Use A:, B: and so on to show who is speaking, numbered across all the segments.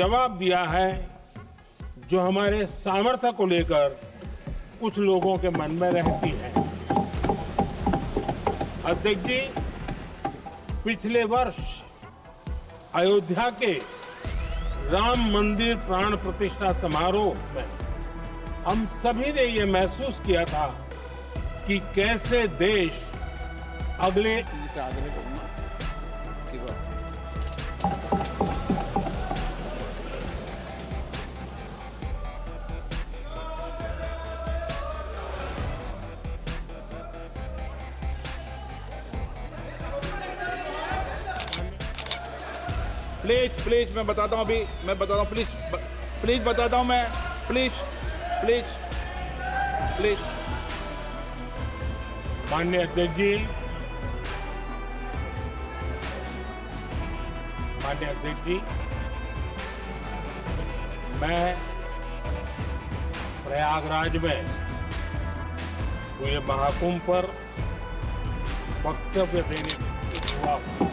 A: जवाब दिया है जो हमारे सामर्थ्य को लेकर कुछ लोगों के मन में रहती है। अध्यक्ष जी, पिछले वर्ष अयोध्या के राम मंदिर प्राण प्रतिष्ठा समारोह में हम सभी ने ये महसूस किया था कि कैसे देश अगले
B: प्लीज मैं बताता हूँ, प्लीज बताता हूँ मैं, प्लीज।
A: माननीय अध्यक्ष जी, मैं प्रयागराज में हुए महाकुंभ पर वक्तव्य देने के लिए हुआ हूं।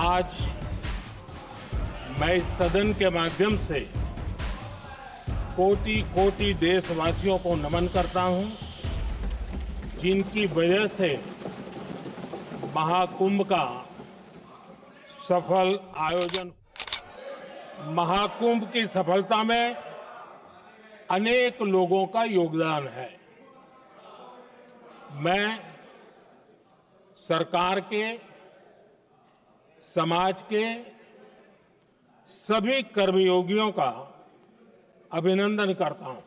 A: आज मैं इस सदन के माध्यम से कोटि कोटि देशवासियों को नमन करता हूं, जिनकी वजह से महाकुंभ का सफल आयोजन। महाकुंभ की सफलता में अनेक लोगों का योगदान है। मैं सरकार के, समाज के सभी कर्मयोगियों का अभिनंदन करता हूं।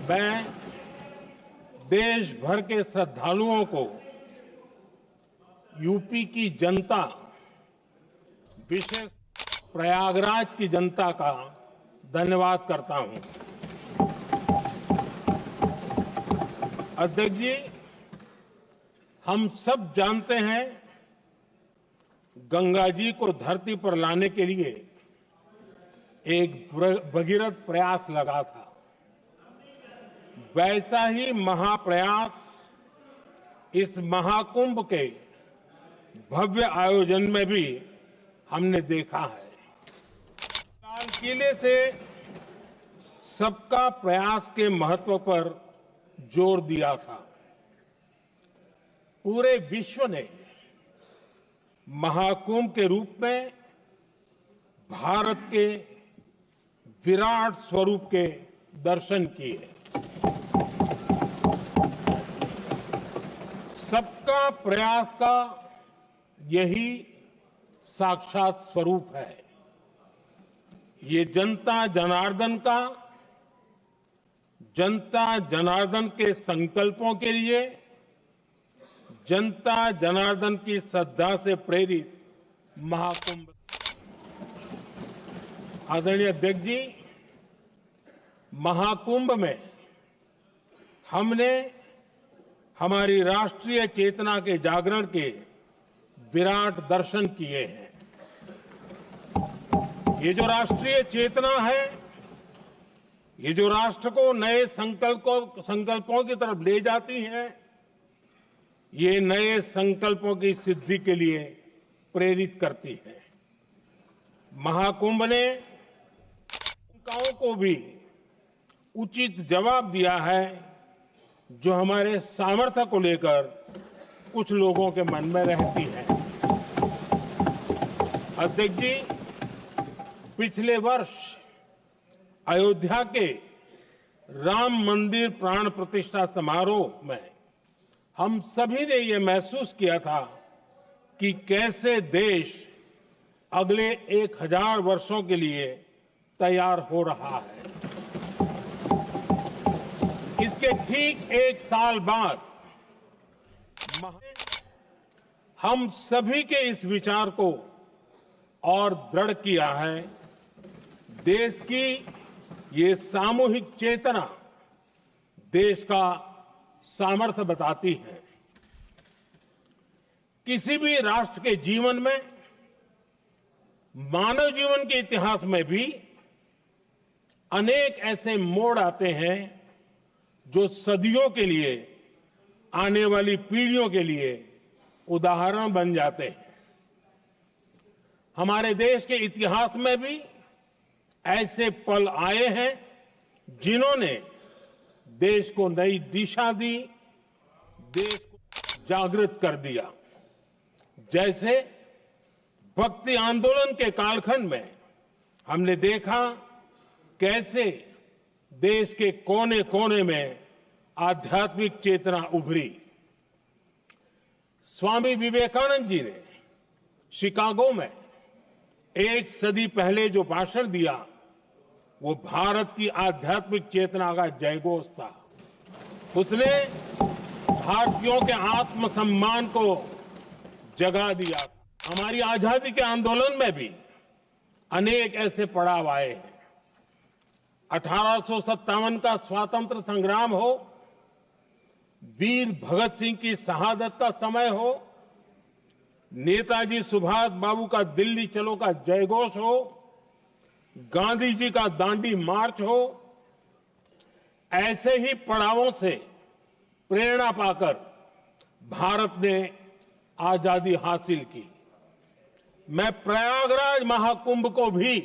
A: मैं देश भर के श्रद्धालुओं को, यूपी की जनता, विशेष प्रयागराज की जनता का धन्यवाद करता हूं। अध्यक्ष जी, हम सब जानते हैं गंगा जी को धरती पर लाने के लिए एक भगीरथ प्रयास लगा था। वैसा ही महाप्रयास इस महाकुंभ के भव्य आयोजन में भी हमने देखा है। लाल किले से सबका प्रयास के महत्व पर जोर दिया था। पूरे विश्व ने महाकुंभ के रूप में भारत के विराट स्वरूप के दर्शन किए। सबका प्रयास का यही साक्षात स्वरूप है। ये जनता जनार्दन के संकल्पों के लिए, जनता जनार्दन की श्रद्धा से प्रेरित महाकुंभ। आदरणीय अध्यक्ष जी, महाकुंभ में हमने हमारी राष्ट्रीय चेतना के जागरण के विराट दर्शन किए हैं। ये जो राष्ट्रीय चेतना है, ये जो राष्ट्र को नए संकल्पों की तरफ ले जाती है, ये नए संकल्पों की सिद्धि के लिए प्रेरित करती है। महाकुंभ ने शंकाओं को भी उचित जवाब दिया है जो हमारे सामर्थ्य को लेकर कुछ लोगों के मन में रहती है। अध्यक्ष जी, पिछले वर्ष अयोध्या के राम मंदिर प्राण प्रतिष्ठा समारोह में हम सभी ने ये महसूस किया था कि कैसे देश अगले 1000 वर्षों के लिए तैयार हो रहा है। इसके ठीक 1 साल बाद हम सभी के इस विचार को और दृढ़ किया है। देश की ये सामूहिक चेतना देश का सामर्थ्य बताती है। किसी भी राष्ट्र के जीवन में, मानव जीवन के इतिहास में भी अनेक ऐसे मोड़ आते हैं जो सदियों के लिए आने वाली पीढ़ियों के लिए उदाहरण बन जाते हैं। हमारे देश के इतिहास में भी ऐसे पल आए हैं जिन्होंने देश को नई दिशा दी, देश को जागृत कर दिया। जैसे भक्ति आंदोलन के कालखंड में हमने देखा कैसे देश के कोने कोने में आध्यात्मिक चेतना उभरी। स्वामी विवेकानंद जी ने शिकागो में एक सदी पहले जो भाषण दिया वो भारत की आध्यात्मिक चेतना का जयघोष था। उसने भारतीयों के आत्मसम्मान को जगा दिया। हमारी आजादी के आंदोलन में भी अनेक ऐसे पड़ाव आए हैं। 1857 का स्वातंत्र संग्राम हो, वीर भगत सिंह की शहादत का समय हो, नेताजी सुभाष बाबू का दिल्ली चलो का जयघोष हो, गांधी जी का दांडी मार्च हो, ऐसे ही पड़ावों से प्रेरणा पाकर भारत ने आजादी हासिल की। मैं प्रयागराज महाकुंभ को भी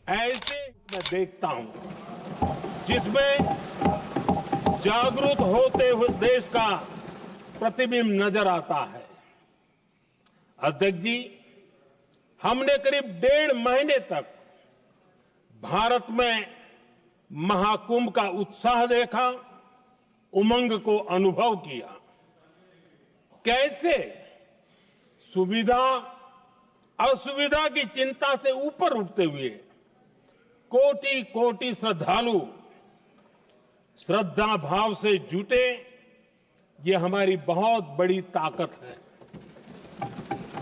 A: ऐसे मैं देखता हूं जिसमें जागरूक होते हुए देश का प्रतिबिंब नजर आता है। अध्यक्ष जी, हमने करीब 1.5 महीने तक भारत में महाकुंभ का उत्साह देखा, उमंग को अनुभव किया। कैसे सुविधा असुविधा की चिंता से ऊपर उठते हुए कोटि कोटि श्रद्धालु श्रद्धा भाव से जुटे, ये हमारी बहुत बड़ी ताकत है।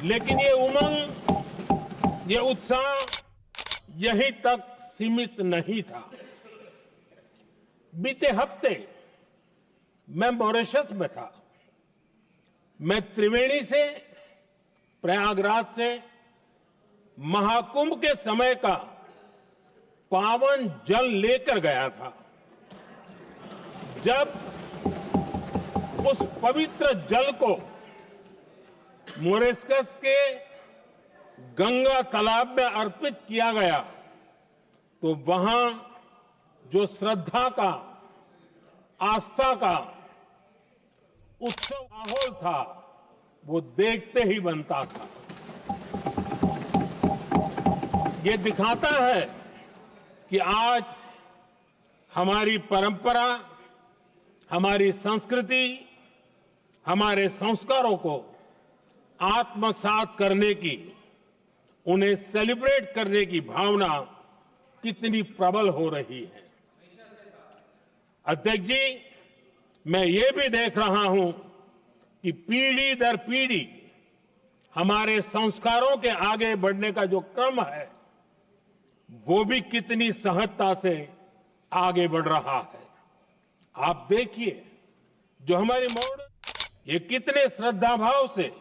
A: लेकिन ये उमंग, ये उत्साह यहीं तक सीमित नहीं था। बीते हफ्ते मैं मॉरिशस में था। मैं त्रिवेणी से, प्रयागराज से महाकुंभ के समय का पावन जल लेकर गया था। जब उस पवित्र जल को मॉरिशस के गंगा तालाब में अर्पित किया गया तो वहां जो श्रद्धा का, आस्था का उत्सव माहौल था वो देखते ही बनता था। ये दिखाता है कि आज हमारी परंपरा, हमारी संस्कृति, हमारे संस्कारों को आत्मसात करने की, उन्हें सेलिब्रेट करने की भावना कितनी प्रबल हो रही है। अध्यक्ष जी, मैं ये भी देख रहा हूं कि पीढ़ी दर पीढ़ी हमारे संस्कारों के आगे बढ़ने का जो क्रम है वो भी कितनी सहजता से आगे बढ़ रहा है। आप देखिए, जो हमारे मॉडल, ये कितने श्रद्धा भाव से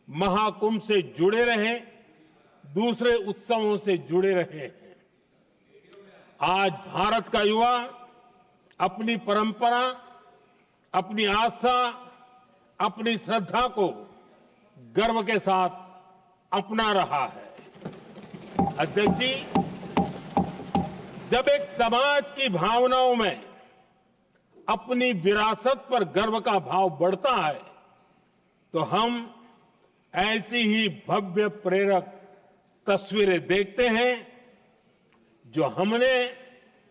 A: महाकुंभ से जुड़े रहे, दूसरे उत्सवों से जुड़े रहे हैं। आज भारत का युवा अपनी परंपरा, अपनी आस्था, अपनी श्रद्धा को गर्व के साथ अपना रहा है। अध्यक्ष जी, जब एक समाज की भावनाओं में अपनी विरासत पर गर्व का भाव बढ़ता है तो हम ऐसी ही भव्य प्रेरक तस्वीरें देखते हैं जो हमने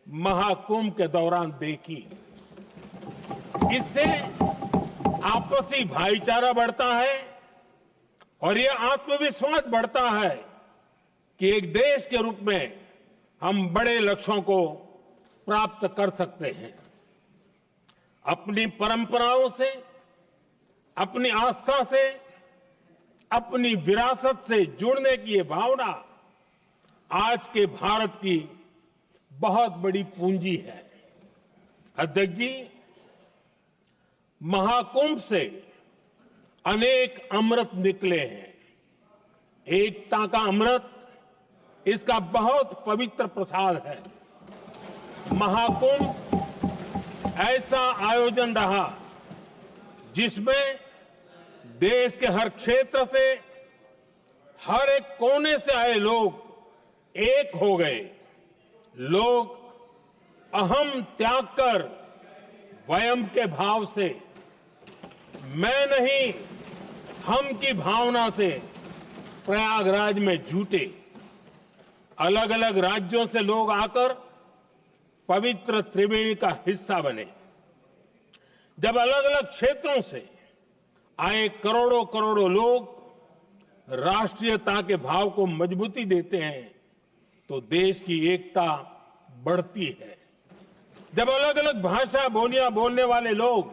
A: महाकुंभ के दौरान देखी। इससे आपसी भाईचारा बढ़ता है और ये आत्मविश्वास बढ़ता है कि एक देश के रूप में हम बड़े लक्ष्यों को प्राप्त कर सकते हैं। अपनी परंपराओं से, अपनी आस्था से, अपनी विरासत से जुड़ने की ये भावना आज के भारत की बहुत बड़ी पूंजी है। अध्यक्ष जी, महाकुंभ से अनेक अमृत निकले हैं। एकता का अमृत इसका बहुत पवित्र प्रसाद है। महाकुंभ ऐसा आयोजन रहा जिसमें देश के हर क्षेत्र से, हर एक कोने से आए लोग एक हो गए। लोग अहम त्याग कर वयम के भाव से, मैं नहीं हम की भावना से प्रयागराज में जुटे। अलग अलग राज्यों से लोग आकर पवित्र त्रिवेणी का हिस्सा बने। जब अलग अलग क्षेत्रों से आए करोड़ों करोड़ों लोग राष्ट्रीयता के भाव को मजबूती देते हैं तो देश की एकता बढ़ती है। जब अलग अलग भाषा बोलियां बोलने वाले लोग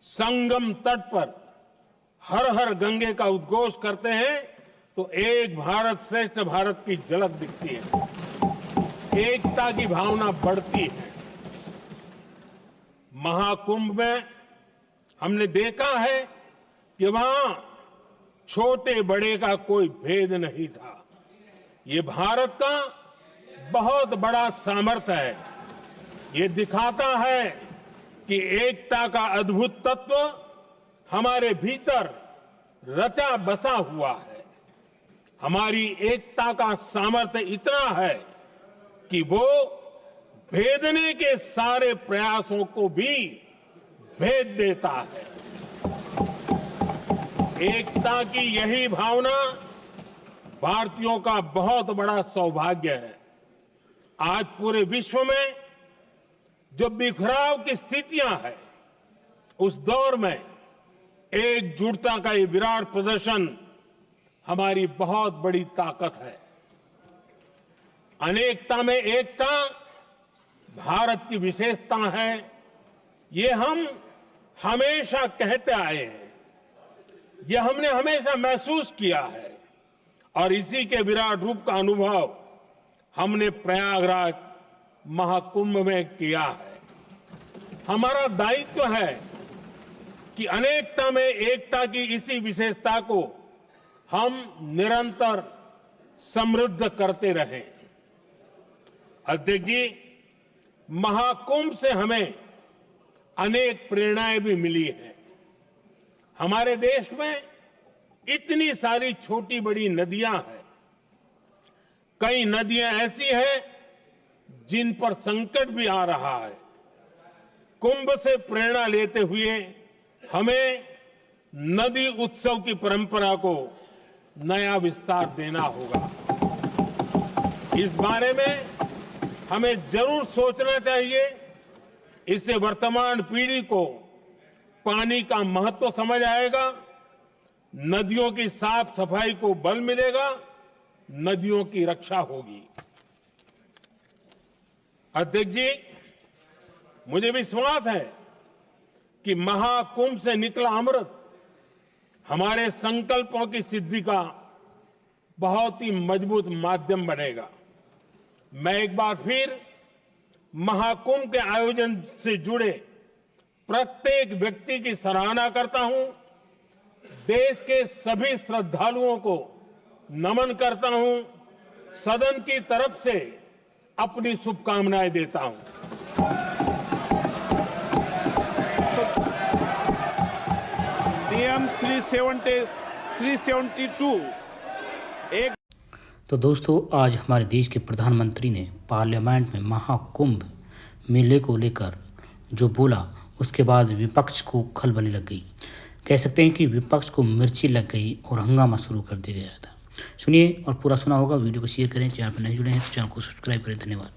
A: संगम तट पर हर हर गंगे का उद्घोष करते हैं तो एक भारत श्रेष्ठ भारत की झलक दिखती है, एकता की भावना बढ़ती है। महाकुंभ में हमने देखा है कि वहां छोटे बड़े का कोई भेद नहीं था। ये भारत का बहुत बड़ा सामर्थ्य है। ये दिखाता है कि एकता का अद्भुत तत्व हमारे भीतर रचा बसा हुआ है। हमारी एकता का सामर्थ्य इतना है कि वो भेदने के सारे प्रयासों को भी भेद देता है। एकता की यही भावना भारतीयों का बहुत बड़ा सौभाग्य है। आज पूरे विश्व में जो बिखराव की स्थितियां हैं, उस दौर में एकजुटता का ये विराट प्रदर्शन हमारी बहुत बड़ी ताकत है। अनेकता में एकता भारत की विशेषता है, ये हम हमेशा कहते आए हैं, ये हमने हमेशा महसूस किया है और इसी के विराट रूप का अनुभव हमने प्रयागराज महाकुंभ में किया है। हमारा दायित्व है कि अनेकता में एकता की इसी विशेषता को हम निरंतर समृद्ध करते रहें। अध्यक्ष जी, महाकुंभ से हमें अनेक प्रेरणाएं भी मिली हैं। हमारे देश में इतनी सारी छोटी बड़ी नदियां हैं। कई नदियां ऐसी हैं जिन पर संकट भी आ रहा है। कुंभ से प्रेरणा लेते हुए हमें नदी उत्सव की परंपरा को नया विस्तार देना होगा। इस बारे में हमें जरूर सोचना चाहिए। इससे वर्तमान पीढ़ी को पानी का महत्व समझ आएगा, नदियों की साफ सफाई को बल मिलेगा, नदियों की रक्षा होगी। अध्यक्ष जी, मुझे विश्वास है कि महाकुंभ से निकला अमृत हमारे संकल्पों की सिद्धि का बहुत ही मजबूत माध्यम बनेगा। मैं एक बार फिर महाकुंभ के आयोजन से जुड़े प्रत्येक व्यक्ति की सराहना करता हूं। देश के सभी श्रद्धालुओं को नमन करता हूं। सदन की तरफ से अपनी शुभकामनाएं देता हूं।
B: नियम 372 एक।
C: तो दोस्तों, आज हमारे देश के प्रधानमंत्री ने पार्लियामेंट में महाकुंभ मेले को लेकर जो बोला, उसके बाद विपक्ष को खलबली लग गई। कह सकते हैं कि विपक्ष को मिर्ची लग गई और हंगामा शुरू कर दिया गया था। सुनिए और पूरा सुना होगा। वीडियो को शेयर करें। चैनल पर नहीं जुड़े हैं तो चैनल को सब्सक्राइब करें। धन्यवाद।